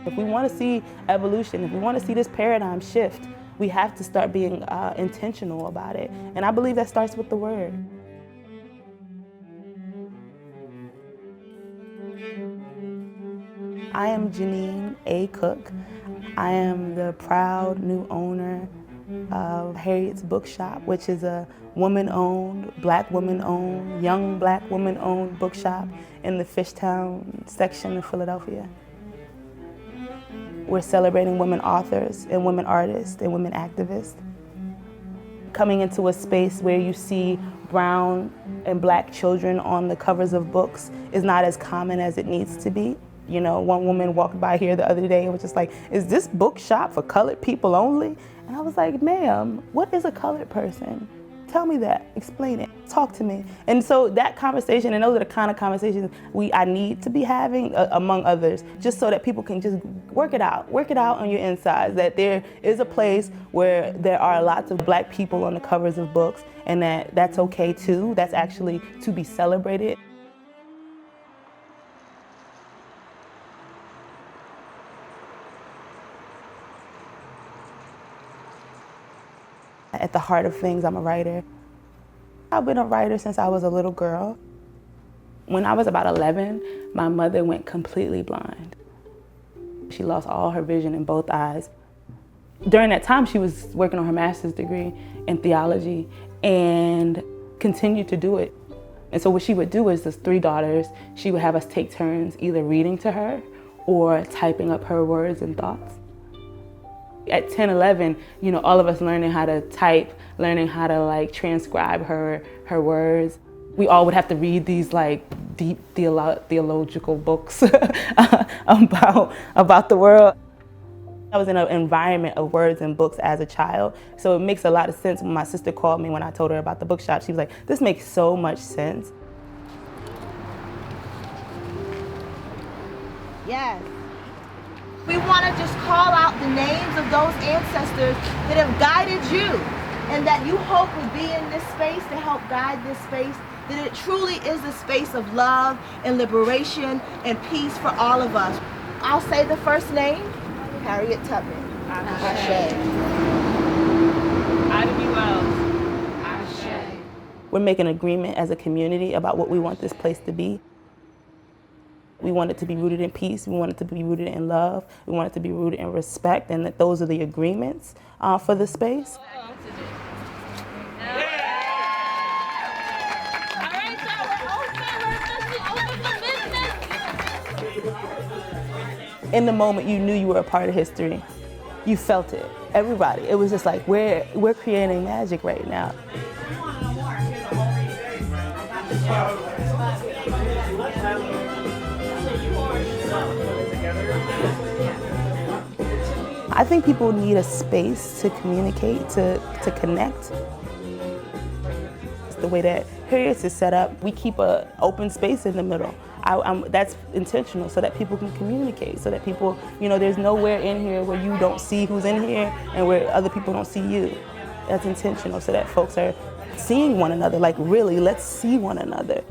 If we want to see evolution, if we want to see this paradigm shift, we have to start being intentional about it. And I believe that starts with the word. I am Janine A. Cook. I am the proud new owner of Harriets Bookshop, which is a woman-owned, black woman-owned, young black woman-owned bookshop in the Fishtown section of Philadelphia. We're celebrating women authors and women artists and women activists. Coming into a space where you see brown and black children on the covers of books is not as common as it needs to be. You know, one woman walked by here the other day and was just like, "Is this bookshop for colored people only?" And I was like, "Ma'am, what is a colored person? Tell me that, explain it, talk to me." And so that conversation, and those are the kind of conversations I need to be having, among others, just so that people can just work it out on your insides, that there is a place where there are lots of black people on the covers of books, and that's okay too, that's actually to be celebrated. At the heart of things, I'm a writer. I've been a writer since I was a little girl. When I was about 11, my mother went completely blind. She lost all her vision in both eyes. During that time, she was working on her master's degree in theology and continued to do it. And so what she would do is, there's 3 daughters, she would have us take turns either reading to her or typing up her words and thoughts. At 10, 11, you know, all of us learning how to type, learning how to like transcribe her words. We all would have to read these like deep theological books about the world. I was in an environment of words and books as a child, so it makes a lot of sense when my sister called me when I told her about the bookshop. She was like, "This makes so much sense." Yes. We want to just call out the names of those ancestors that have guided you and that you hope would be in this space to help guide this space, that it truly is a space of love and liberation and peace for all of us. I'll say the first name, Harriet Tubman. Ashe. Ida Wells. Ashe. We're making an agreement as a community about what we want this place to be. We want it to be rooted in peace. We want it to be rooted in love. We want it to be rooted in respect, and that those are the agreements for the space. In the moment, you knew you were a part of history. You felt it. Everybody. It was just like, we're creating magic right now. I think people need a space to communicate, to connect. It's the way that Harriet's is set up, we keep an open space in the middle. That's intentional, so that people can communicate, so that people, you know, there's nowhere in here where you don't see who's in here and where other people don't see you. That's intentional, so that folks are seeing one another, like really, let's see one another.